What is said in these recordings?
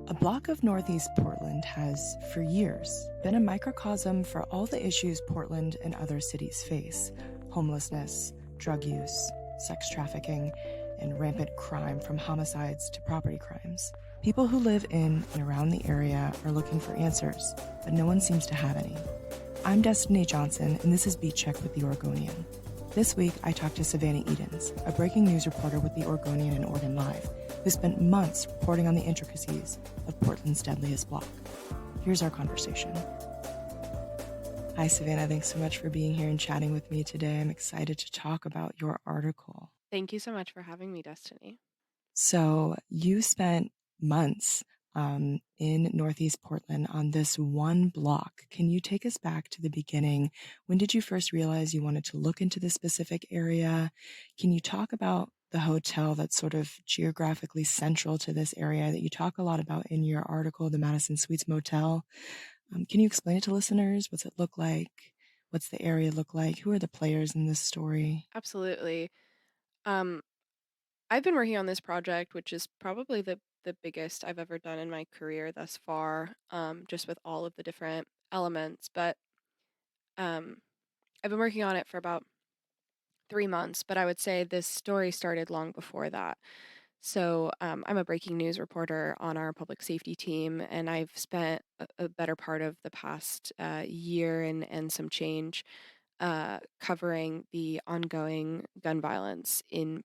A block of Northeast Portland has, for years, been a microcosm for all the issues Portland and other cities face: homelessness, drug use, sex trafficking, and rampant crime from homicides to property crimes. People who live in and around the area are looking for answers, but no one seems to have any. I'm Destiny Johnson, and this is Beat Check with the Oregonian. This week, I talked to Savannah Eadens, a breaking news reporter with the Oregonian and Oregon Live, who spent months reporting on the intricacies of Portland's deadliest block. Here's our conversation. Hi, Savannah. Thanks so much for being here and chatting with me today. I'm excited to talk about your article. Thank you so much for having me, Destiny. So you spent months in Northeast Portland on this one block. Can you take us back to the beginning? When did you first realize you wanted to look into this specific area? Can you talk about the hotel that's sort of geographically central to this area that you talk a lot about in your article, the Madison Suites Motel? Can you explain it to listeners? What's it look like? What's the area look like? Who are the players in this story? Absolutely. Um, I've been working on this project, which is probably the biggest I've ever done in my career thus far, just with all of the different elements. But um, I've been working on it for about 3 months, but I would say this story started long before that. So I'm a breaking news reporter on our public safety team, and I've spent a better part of the past year and some change covering the ongoing gun violence in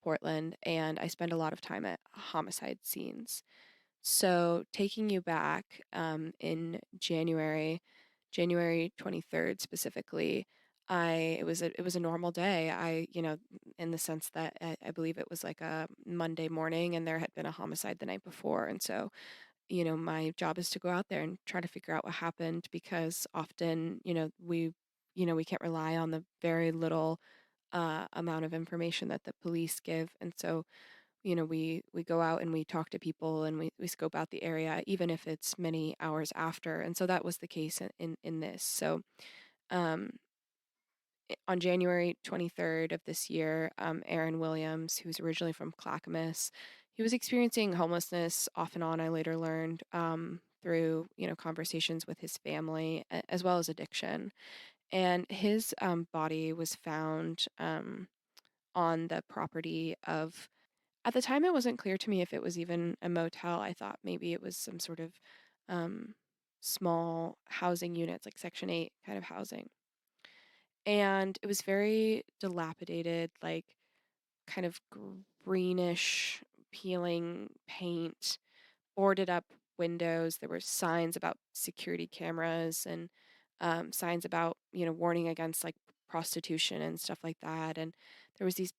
Portland, and I spend a lot of time at homicide scenes. So taking you back in January 23rd specifically, it was a normal day. In the sense that I believe it was like a Monday morning, and there had been a homicide the night before, and so my job is to go out there and try to figure out what happened because often, we can't rely on the very little amount of information that the police give. And so, we go out and we talk to people and we scope out the area, even if it's many hours after. And so that was the case in this. So, um, on January 23rd of this year, Aaron Williams, who's originally from Clackamas, he was experiencing homelessness off and on, I later learned, through, conversations with his family, as well as addiction. And his body was found on the property of, at the time, it wasn't clear to me if it was even a motel. I thought maybe it was some sort of um, small housing units, like Section 8 kind of housing. And it was very dilapidated, like kind of greenish, peeling paint, boarded up windows. There were signs about security cameras and signs about, warning against like prostitution and stuff like that. And there was these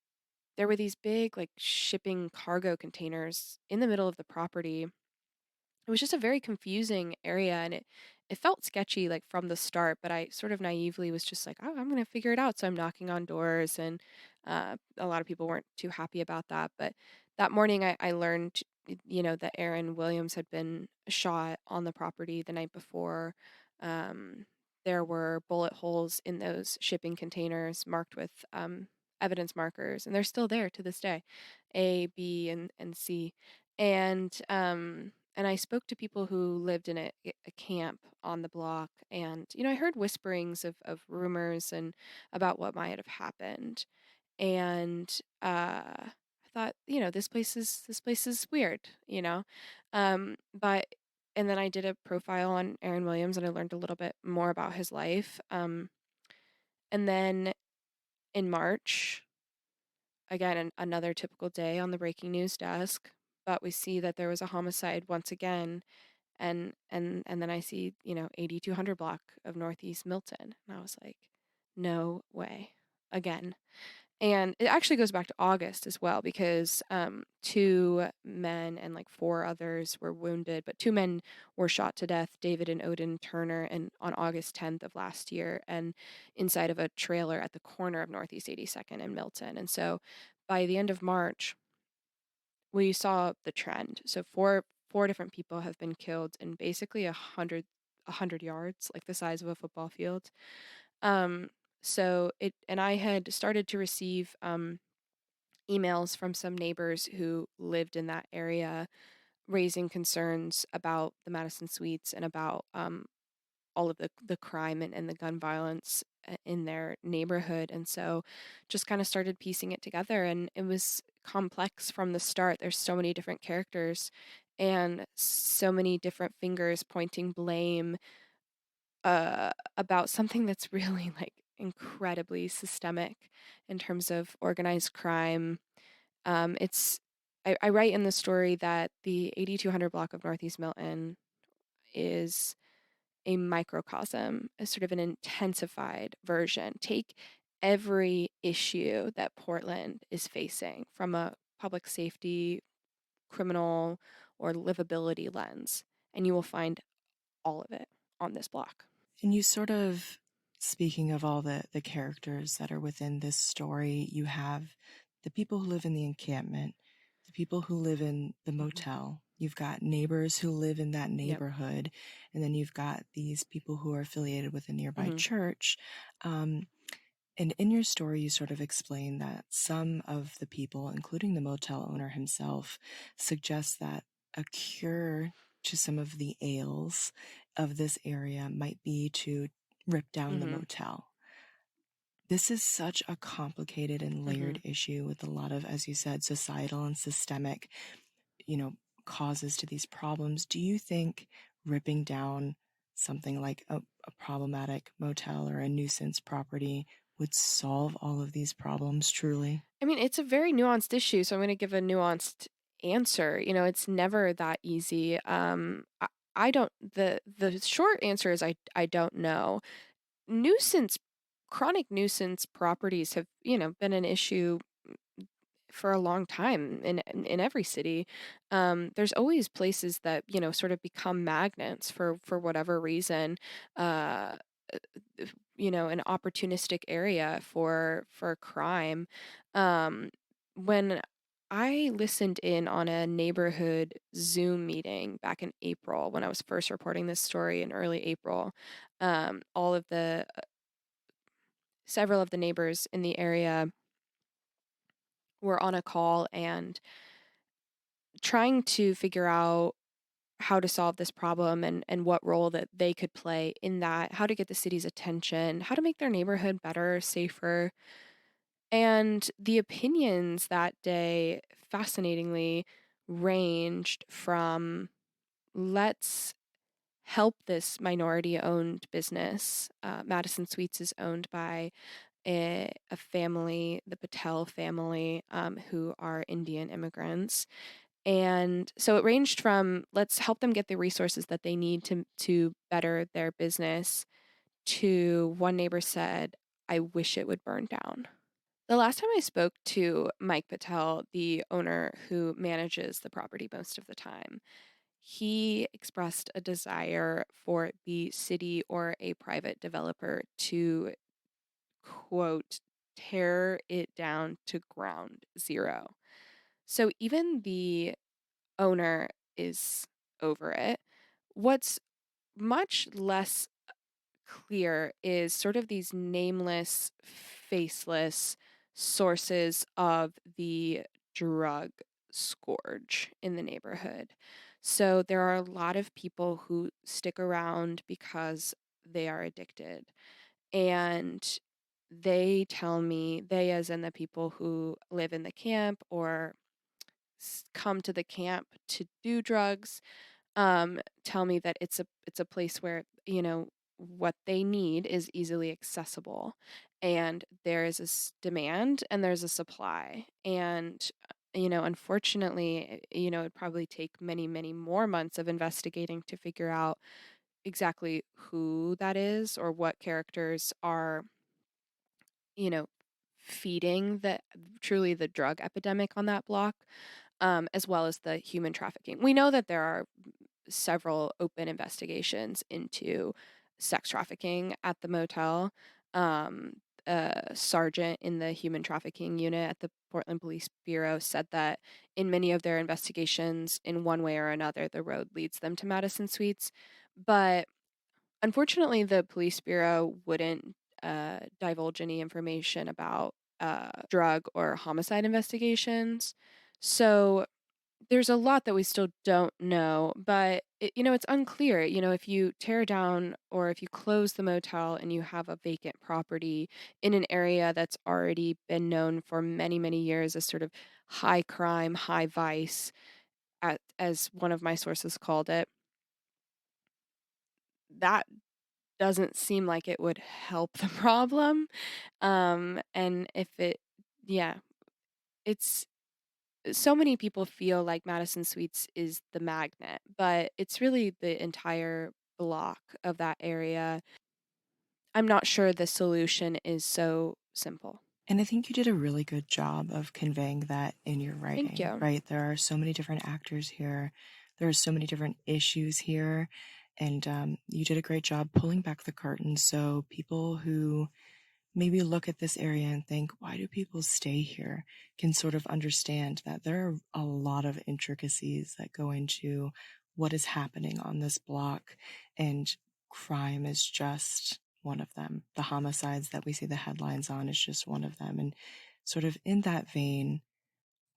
there were these big like shipping cargo containers in the middle of the property. It was just a very confusing area, and it felt sketchy like from the start, but I sort of naively was just like, "Oh, I'm going to figure it out." So I'm knocking on doors, and a lot of people weren't too happy about that. But that morning I learned, that Aaron Williams had been shot on the property the night before. Um, there were bullet holes in those shipping containers marked with evidence markers, and they're still there to this day, A, B, and C. And I spoke to people who lived in a camp on the block, and I heard whisperings of rumors and about what might have happened. And I thought, this place is weird, but and then I did a profile on Aaron Williams, and I learned a little bit more about his life. And then in March, again, another typical day on the breaking news desk, but we see that there was a homicide once again, and then I see, 8200 block of Northeast Milton, and I was like, no way, again. And it actually goes back to August as well because two men and like four others were wounded, but two men were shot to death, David and Odin Turner, and on August 10th of last year, and inside of a trailer at the corner of Northeast 82nd and Milton. And so by the end of March, we saw the trend. So four different people have been killed in basically a hundred yards, like the size of a football field. Um, so it and I had started to receive emails from some neighbors who lived in that area, raising concerns about the Madison Suites and about all of the crime and the gun violence in their neighborhood. And so just kind of started piecing it together. And it was complex from the start. There's so many different characters and so many different fingers pointing blame about something that's really like incredibly systemic in terms of organized crime. It's I write in the story that the 8200 block of Northeast Milton is a microcosm, a sort of an intensified version. Take every issue that Portland is facing from a public safety, criminal, or livability lens, and you will find all of it on this block. And you sort of, speaking of all the characters that are within this story, you have the people who live in the encampment, the people who live in the Mhm. motel. You've got neighbors who live in that Yep. neighborhood, and then you've got these people who are affiliated with a nearby Hmm. church. And in your story, you sort of explain that some of the people, including the motel owner himself, suggest that a cure to some of the ails of this area might be to rip down the Hmm. motel. This is such a complicated and Hmm. layered issue with a lot of, as you said, societal and systemic, you know, causes to these problems. Do you think ripping down something like a problematic motel or a nuisance property would solve all of these problems truly? I mean, it's a very nuanced issue, so I'm going to give a nuanced answer. It's never that easy. I don't. The short answer is I don't know. Nuisance, chronic nuisance properties have been an issue for a long time in every city. There's always places that sort of become magnets for whatever reason. Uh, an opportunistic area for crime. When I listened in on a neighborhood Zoom meeting back in April when I was first reporting this story in early April. All of the several of the neighbors in the area were on a call and trying to figure out how to solve this problem and what role that they could play in that, how to get the city's attention, how to make their neighborhood better, safer. And the opinions that day, fascinatingly, ranged from let's help this minority owned business. Madison Suites is owned by a family, the Patel family, who are Indian immigrants. And so it ranged from let's help them get the resources that they need to better their business to one neighbor said, I wish it would burn down. The last time I spoke to Mike Patel, the owner who manages the property most of the time, he expressed a desire for the city or a private developer to, quote, tear it down to ground zero. So even the owner is over it. What's much less clear is sort of these nameless, faceless sources of the drug scourge in the neighborhood. So there are a lot of people who stick around because they are addicted. And they tell me, they as in the people who live in the camp or come to the camp to do drugs, tell me that it's a place where what they need is easily accessible, and there is a demand and there's a supply, and unfortunately, it'd probably take many many more months of investigating to figure out exactly who that is or what characters are you know feeding the truly the drug epidemic on that block, as well as the human trafficking. We know that there are several open investigations into sex trafficking at the motel. A sergeant in the human trafficking unit at the Portland Police Bureau said that in many of their investigations, in one way or another, the road leads them to Madison Suites. But unfortunately, the police bureau wouldn't divulge any information about drug or homicide investigations. So There's a lot that we still don't know, but it's unclear. If you tear down or if you close the motel and you have a vacant property in an area that's already been known for many, many years as sort of high crime, high vice, as one of my sources called it, that doesn't seem like it would help the problem. And if it, yeah, it's so many people feel like Madison Suites is the magnet, but it's really the entire block of that area. I'm not sure the solution is so simple. And I think you did a really good job of conveying that in your Thank writing, you. right? There are so many different actors here, there are so many different issues here, and you did a great job pulling back the curtain so people who maybe look at this area and think, why do people stay here? Can sort of understand that there are a lot of intricacies that go into what is happening on this block, and crime is just one of them. The homicides that we see the headlines on is just one of them. And sort of in that vein,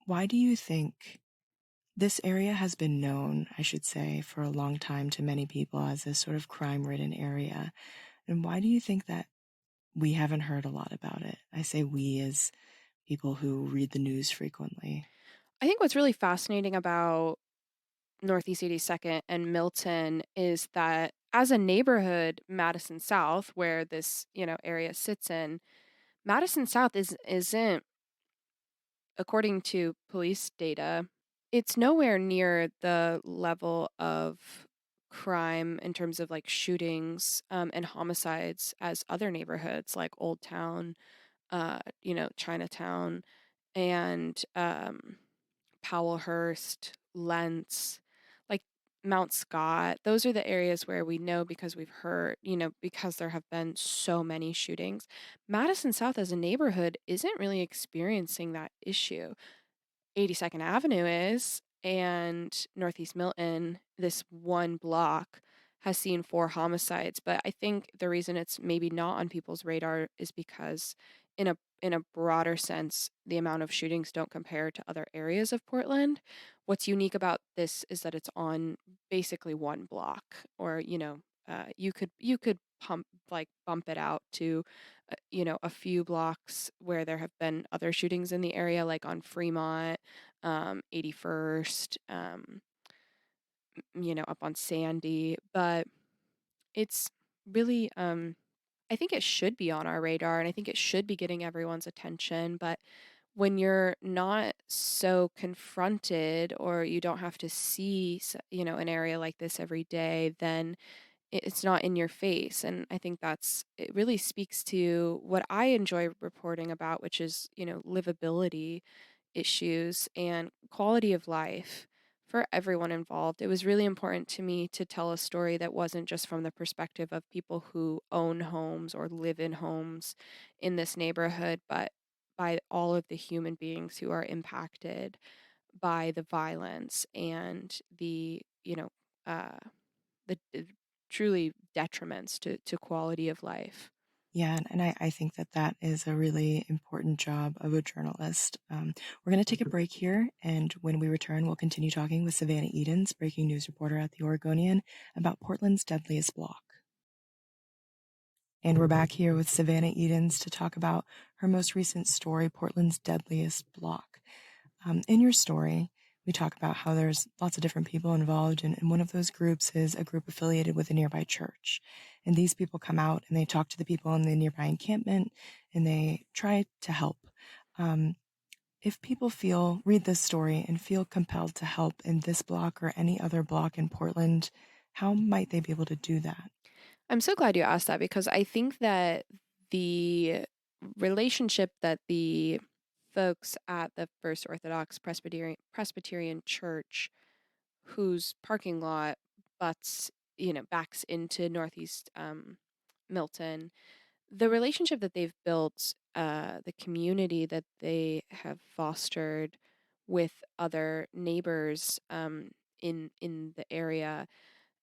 why do you think this area has been known, I should say, for a long time to many people as this sort of crime ridden area? And why do you think that we haven't heard a lot about it? I say we as people who read the news frequently. I think what's really fascinating about Northeast 82nd and Milton is that as a neighborhood, Madison South, where this, area sits in, Madison South isn't, according to police data, it's nowhere near the level of crime in terms of like shootings and homicides as other neighborhoods like Old Town, Chinatown, and Powellhurst, Lentz, like Mount Scott. Those are the areas where we know because we've heard, because there have been so many shootings. Madison South as a neighborhood isn't really experiencing that issue. 82nd Avenue is, and Northeast Milton, this one block, has seen 4 homicides. But I think the reason it's maybe not on people's radar is because in a broader sense, the amount of shootings don't compare to other areas of Portland. What's unique about this is that it's on basically one block, or you could bump it out to a few blocks where there have been other shootings in the area, like on Fremont, 81st, up on Sandy. But it's really, I think it should be on our radar and I think it should be getting everyone's attention. But when you're not so confronted or you don't have to see, an area like this every day, then it's not in your face. And I think it really speaks to what I enjoy reporting about, which is, livability issues and quality of life for everyone involved. It was really important to me to tell a story that wasn't just from the perspective of people who own homes or live in homes in this neighborhood, but by all of the human beings who are impacted by the violence and uh, the truly detriments to quality of life. Yeah, and I think that that is a really important job of a journalist. We're going to take a break here, and when we return, we'll continue talking with Savannah Eadens, breaking news reporter at the Oregonian, about Portland's deadliest block. And we're back here with Savannah Eadens to talk about her most recent story, Portland's deadliest block. In your story, we talk about how there's lots of different people involved, and one of those groups is a group affiliated with a nearby church. And these people come out and they talk to the people in the nearby encampment and they try to help. Um, if people read this story and feel compelled to help in this block or any other block in Portland, how might they be able to do that? I'm so glad you asked that because I think that the relationship that the folks at the First Orthodox Presbyterian Church, whose parking lot backs into Northeast Milton, the relationship that they've built, the community that they have fostered with other neighbors in the area,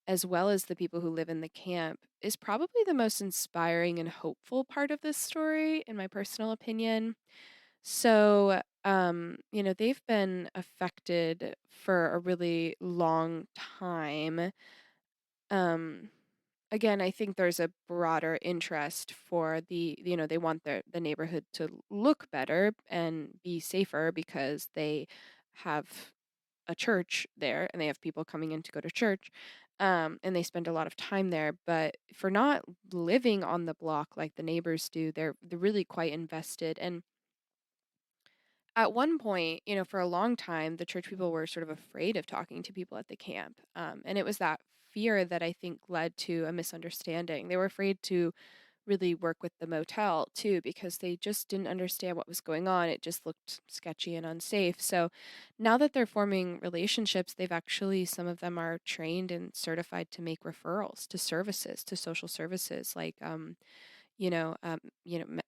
as well as the people who live in the camp, is probably the most inspiring and hopeful part of this story, in my personal opinion. So, they've been affected for a really long time. Um, Again, I think there's a broader interest for they want the neighborhood to look better and be safer because they have a church there and they have people coming in to go to church. And they spend a lot of time there. But for not living on the block like the neighbors do, they're really quite invested. And at one point, for a long time, the church people were sort of afraid of talking to people at the camp. And it was that fear that I think led to a misunderstanding. They were afraid to really work with the motel too because they just didn't understand what was going on. It just looked sketchy and unsafe. So now that they're forming relationships, they've actually, some of them are trained and certified to make referrals to services, to social services like,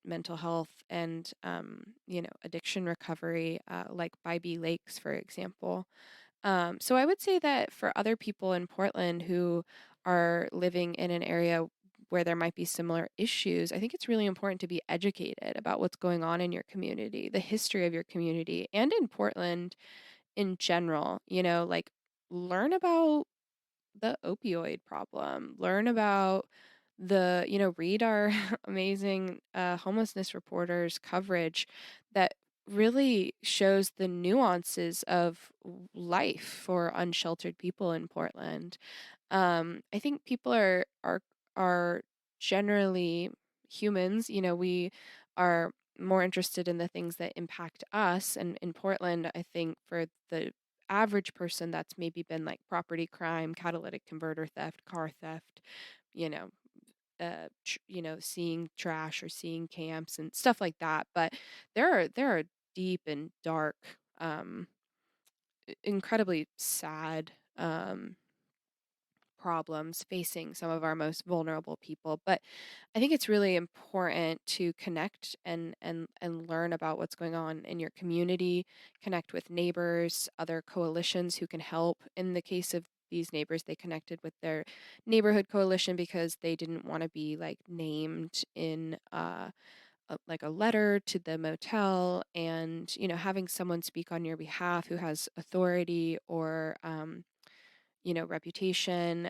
mental health and, addiction recovery, like by B Lakes, for example. So I would say that for other people in Portland who are living in an area where there might be similar issues, I think it's really important to be educated about what's going on in your community, the history of your community, and in Portland in general, like learn about the opioid problem, learn about read our amazing homelessness reporters coverage that really shows the nuances of life for unsheltered people in Portland. I think people are generally humans. We are more interested in the things that impact us. And in Portland, I think for the average person, that's maybe been like property crime, catalytic converter theft, car theft, you know, seeing trash or seeing camps and stuff like that. But there are deep and dark, um, incredibly sad, problems facing some of our most vulnerable people. But I think it's really important to connect and learn about what's going on in your community, connect with neighbors, other coalitions who can help. In the case of these neighbors, they connected with their neighborhood coalition because they didn't want to be like named in like a letter to the motel, and having someone speak on your behalf who has authority or reputation,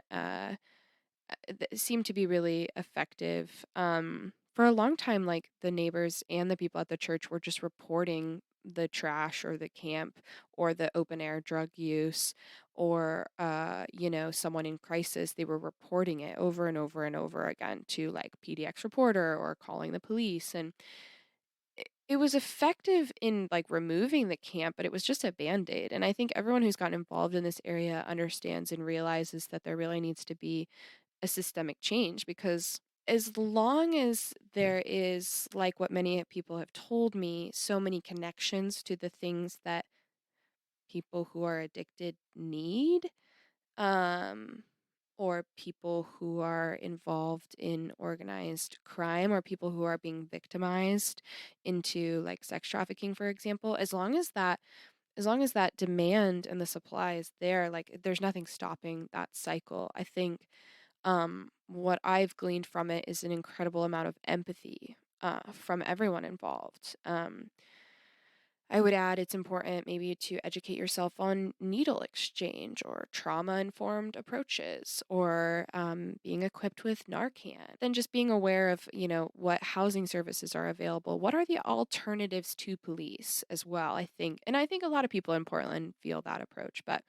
seemed to be really effective. For a long time, like the neighbors and the people at the church were just reporting the trash or the camp or the open air drug use or, someone in crisis. They were reporting it over and over and over again to like PDX reporter or calling the police. And it was effective in like removing the camp, but it was just a band-aid. And I think everyone who's gotten involved in this area understands and realizes that there really needs to be a systemic change because as long as there is, like what many people have told me, so many connections to the things that people who are addicted need, um, or people who are involved in organized crime or people who are being victimized into like sex trafficking, for example, as long as that demand and the supply is there, like there's nothing stopping that cycle. I think what I've gleaned from it is an incredible amount of empathy from everyone involved. I would add it's important maybe to educate yourself on needle exchange or trauma informed approaches or being equipped with Narcan. Then just being aware of, what housing services are available. What are the alternatives to police as well, I think. And I think a lot of people in Portland feel that approach. But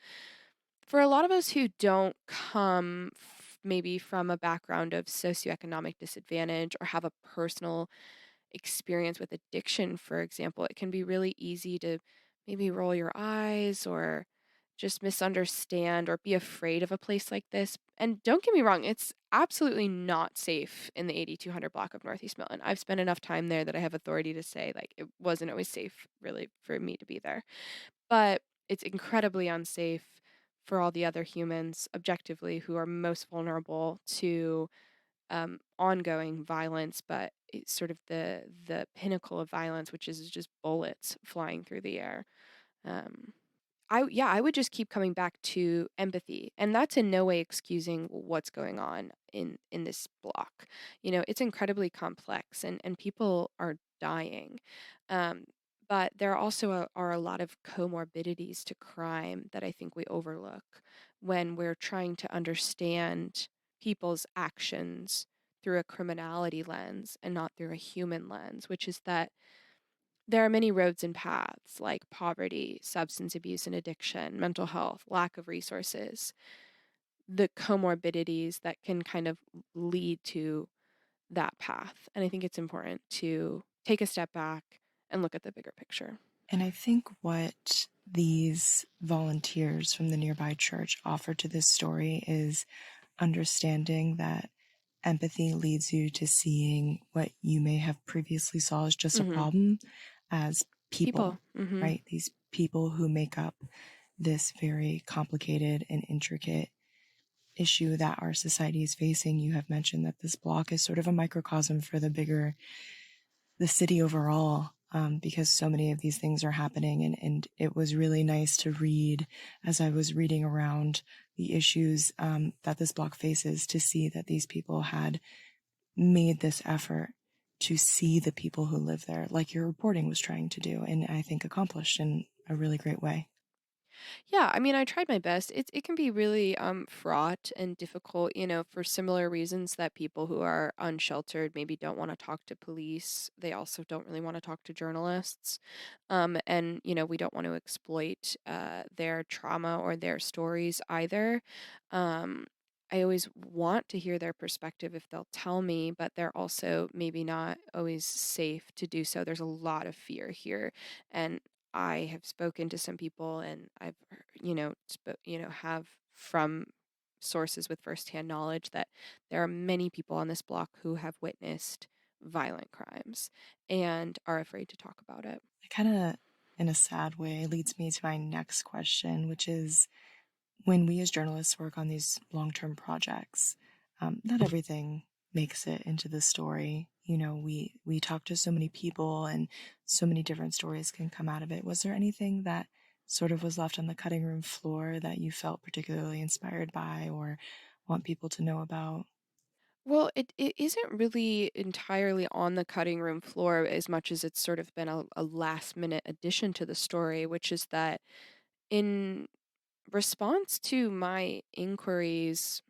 for a lot of us who don't come maybe from a background of socioeconomic disadvantage or have a personal experience with addiction, for example, it can be really easy to maybe roll your eyes or just misunderstand or be afraid of a place like this. And don't get me wrong, it's absolutely not safe in the 8200 block of Northeast Milton. I've spent enough time there that I have authority to say, like, it wasn't always safe, really, for me to be there. But it's incredibly unsafe for all the other humans, objectively, who are most vulnerable to ongoing violence, but it's sort of the pinnacle of violence, which is just bullets flying through the air. Um, I would just keep coming back to empathy, and that's in no way excusing what's going on in this block. It's incredibly complex, and people are dying. Um, but there also are a lot of comorbidities to crime that I think we overlook when we're trying to understand people's actions through a criminality lens and not through a human lens, which is that there are many roads and paths like poverty, substance abuse and addiction, mental health, lack of resources, the comorbidities that can kind of lead to that path. And I think it's important to take a step back and look at the bigger picture. And I think what these volunteers from the nearby church offer to this story is understanding that empathy leads you to seeing what you may have previously saw as just a Mm-hmm. problem as People. people, Mm-hmm. right? These people who make up this very complicated and intricate issue that our society is facing. You have mentioned that this block is sort of a microcosm for the city overall, because so many of these things are happening. And it was really nice to read as I was reading around the issues that this block faces, to see that these people had made this effort to see the people who live there, like your reporting was trying to do, and I think accomplished in a really great way. Yeah, I mean, I tried my best. It can be really fraught and difficult, for similar reasons that people who are unsheltered maybe don't want to talk to police. They also don't really want to talk to journalists. And we don't want to exploit their trauma or their stories either. Um, I always want to hear their perspective if they'll tell me, but they're also maybe not always safe to do so. There's a lot of fear here, and I have spoken to some people, and I've, have from sources with firsthand knowledge that there are many people on this block who have witnessed violent crimes and are afraid to talk about it. It kind of, in a sad way, leads me to my next question, which is, when we as journalists work on these long-term projects, not everything makes it into the story. We talk to so many people, and so many different stories can come out of it. Was there anything that sort of was left on the cutting room floor that you felt particularly inspired by or want people to know about? Well, it isn't really entirely on the cutting room floor as much as it's sort of been a last minute addition to the story, which is that in response to my inquiries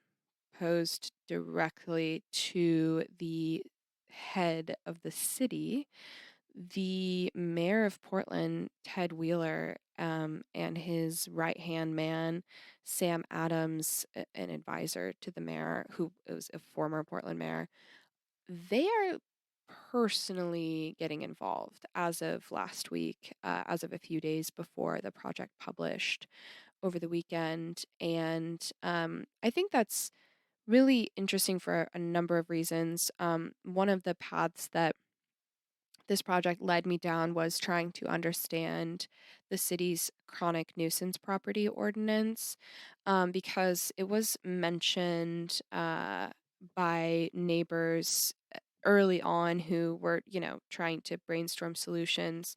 posed directly to the head of the city, the mayor of Portland, Ted Wheeler, and his right hand man, Sam Adams, an advisor to the mayor, who was a former Portland mayor, they are personally getting involved as of last week, as of a few days before the project published over the weekend. And I think that's really interesting for a number of reasons. One of the paths that this project led me down was trying to understand the city's chronic nuisance property ordinance, because it was mentioned by neighbors early on who were, trying to brainstorm solutions.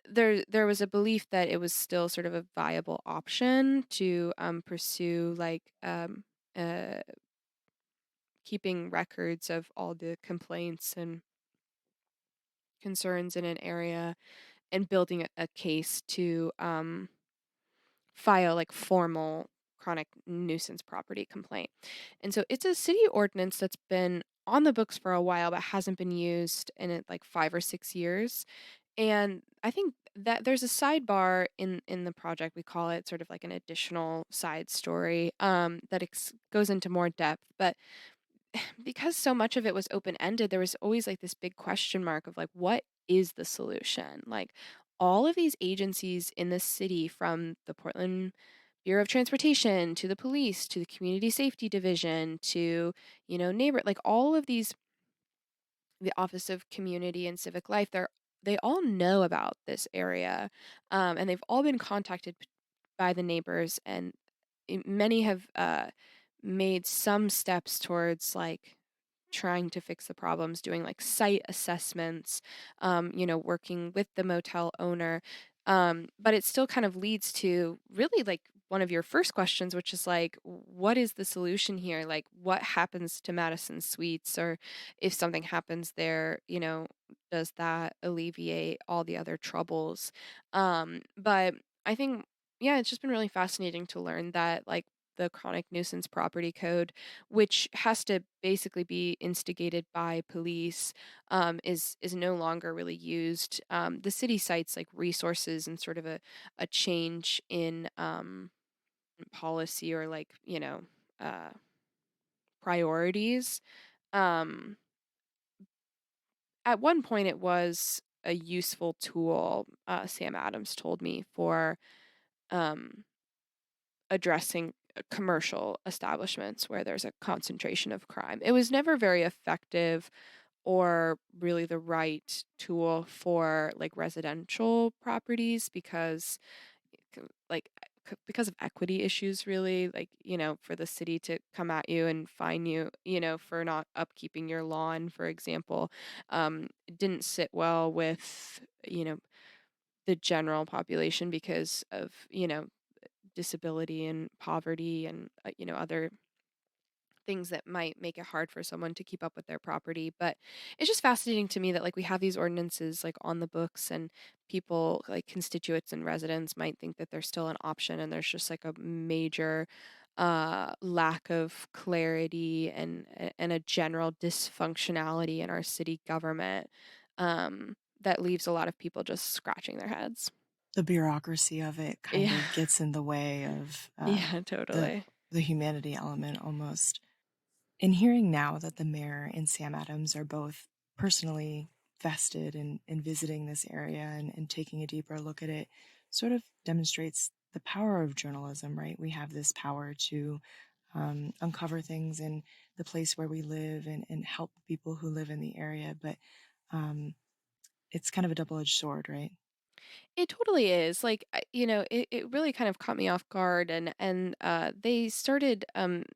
There was a belief that it was still sort of a viable option to pursue, like, uh, keeping records of all the complaints and concerns in an area and building a case to file like formal chronic nuisance property complaint. And so it's a city ordinance that's been on the books for a while but hasn't been used in it like 5 or 6 years. And I think that there's a sidebar in the project. We call it sort of like an additional side story that goes into more depth. But because so much of it was open ended, there was always like this big question mark of like, what is the solution? Like, all of these agencies in the city, from the Portland Bureau of Transportation to the police to the Community Safety Division to, neighbor, like all of these, the Office of Community and Civic Life, they all know about this area, and they've all been contacted by the neighbors, and many have made some steps towards like trying to fix the problems, doing like site assessments, working with the motel owner. But it still kind of leads to really like one of your first questions, which is like, what is the solution here? Like, what happens to Madison Suites, or if something happens there, does that alleviate all the other troubles? But I think, yeah, it's just been really fascinating to learn that, like, the chronic nuisance property code, which has to basically be instigated by police, is no longer really used. The city cites like resources and sort of a change in policy, or like, uh, priorities. Um, at one point, it was a useful tool. Sam Adams told me, for um, addressing commercial establishments where there's a concentration of crime. It was never very effective or really the right tool for like residential properties, because like because of equity issues, really, like, for the city to come at you and fine you, for not upkeeping your lawn, for example, it didn't sit well with, the general population, because of, disability and poverty, and other things that might make it hard for someone to keep up with their property. But it's just fascinating to me that, like, we have these ordinances like on the books, and people, like constituents and residents, might think that they're still an option, and there's just like a major lack of clarity, and a general dysfunctionality in our city government, that leaves a lot of people just scratching their heads. The bureaucracy of it kind Yeah. of gets in the way of Yeah, the totally. the humanity element almost. In hearing now that the mayor and Sam Adams are both personally vested in visiting this area and taking a deeper look at it, sort of demonstrates the power of journalism, right? We have this power to uncover things in the place where we live and help people who live in the area. But um, it's kind of a double-edged sword, right? It totally is. Like, it really kind of caught me off guard, and they started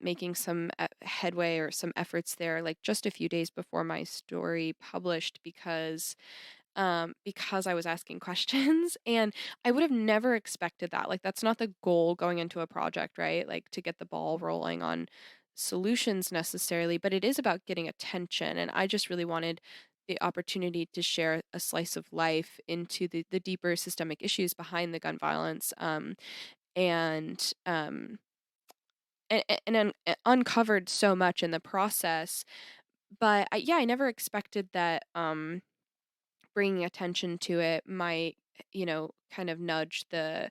making some headway, or some efforts there, like just a few days before my story published, because I was asking questions, and I would have never expected that. Like, that's not the goal going into a project, right? Like, to get the ball rolling on solutions necessarily, but it is about getting attention. And I just really wanted the opportunity to share a slice of life into the deeper systemic issues behind the gun violence, and uncovered so much in the process. But yeah, I never expected that. Bringing attention to it might, kind of nudge the,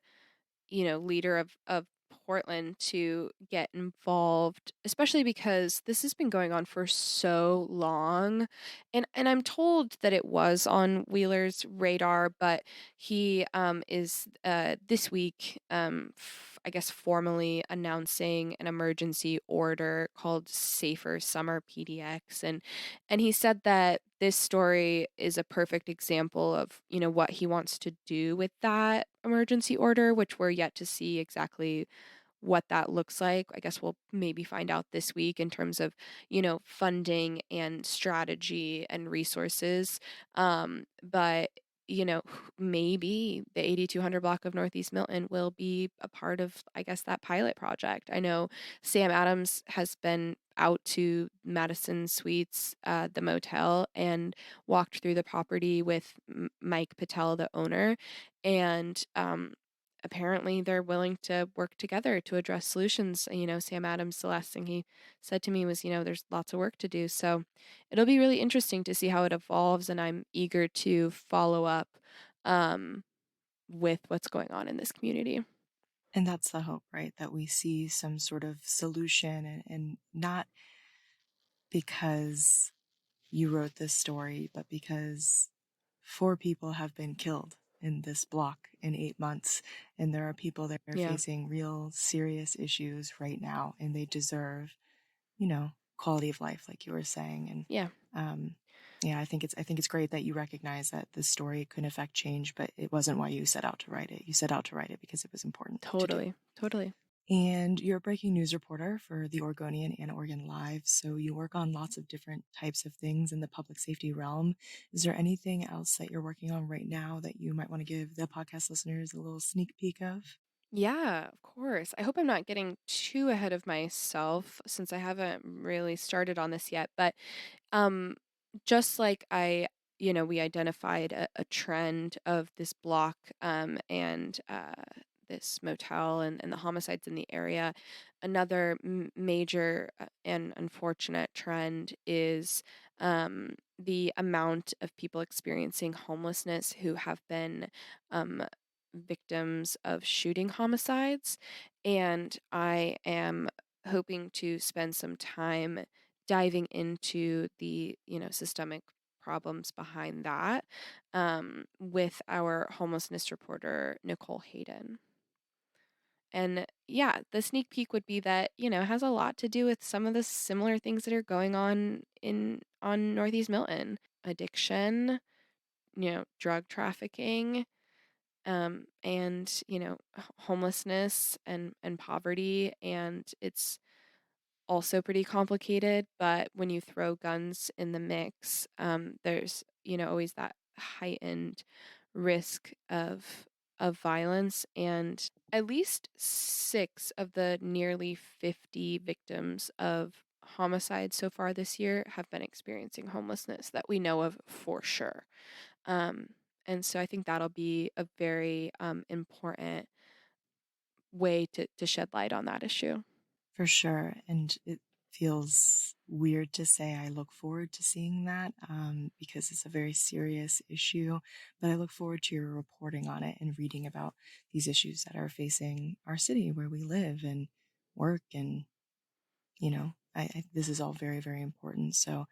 leader of Portland to get involved, especially because this has been going on for so long. And I'm told that it was on Wheeler's radar, but he is this week, I guess, formally announcing an emergency order called Safer Summer PDX. And he said that this story is a perfect example of, what he wants to do with that emergency order, which we're yet to see exactly what that looks like. I guess we'll maybe find out this week in terms of, funding and strategy and resources. But maybe the 8200 block of Northeast Milton will be a part of, I guess, that pilot project. I know Sam Adams has been out to Madison Suites, the motel, and walked through the property with Mike Patel, the owner, and apparently they're willing to work together to address solutions. Sam Adams, the last thing he said to me was, there's lots of work to do. So it'll be really interesting to see how it evolves, and I'm eager to follow up um, with what's going on in this community. And that's the hope, right? That we see some sort of solution and not because you wrote this story, but because four people have been killed in this block in 8 months. And there are people that are Yeah, facing real serious issues right now, and they deserve, quality of life, like you were saying. And yeah, um, yeah, I think it's great that you recognize that this story could affect change, but it wasn't why you set out to write it. You set out to write it because it was important to do. totally, totally. And you're a breaking news reporter for the Oregonian and Oregon Live, so you work on lots of different types of things in the public safety realm. Is there anything else that you're working on right now that you might want to give the podcast listeners a little sneak peek of? Yeah, of course. I hope I'm not getting too ahead of myself, since I haven't really started on this yet. But Um, just like I, we identified a trend of this block and this motel and the homicides in the area. Another major and unfortunate trend is the amount of people experiencing homelessness who have been um, victims of shooting homicides. And I am hoping to spend some time diving into the, systemic problems behind that with our homelessness reporter, Nicole Hayden. And yeah, the sneak peek would be that, it has a lot to do with some of the similar things that are going on Northeast Milton. Addiction, drug trafficking, and, homelessness and poverty. And it's also pretty complicated, but when you throw guns in the mix, there's, always that heightened risk of violence. And at least 6 of the nearly 50 victims of homicide so far this year have been experiencing homelessness that we know of for sure. Um, and so I think that'll be a very important way to shed light on that issue. For sure. And it feels weird to say I look forward to seeing that because it's a very serious issue. But I look forward to your reporting on it and reading about these issues that are facing our city where we live and work. And, this is all very, very important. So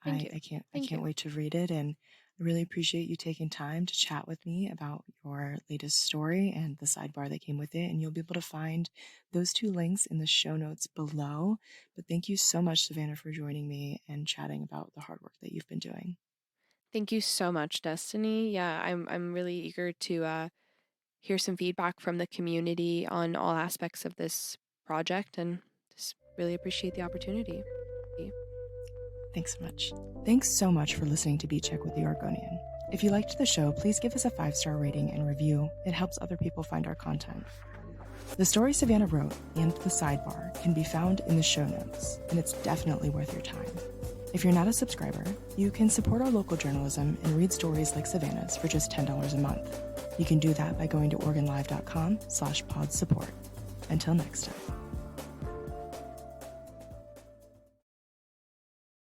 Thank you. I Thank you. can't wait to read it. And I really appreciate you taking time to chat with me about your latest story and the sidebar that came with it. And you'll be able to find those 2 links in the show notes below. But thank you so much, Savannah, for joining me and chatting about the hard work that you've been doing. Thank you so much, Destiny. Yeah, I'm really eager to hear some feedback from the community on all aspects of this project, and just really appreciate the opportunity. Thanks so much. Thanks so much for listening to Beat Check with the Oregonian. If you liked the show, please give us a 5-star rating and review. It helps other people find our content. The story Savannah wrote and the sidebar can be found in the show notes, and it's definitely worth your time. If you're not a subscriber, you can support our local journalism and read stories like Savannah's for just $10 a month. You can do that by going to OregonLive.com/pod support. Until next time.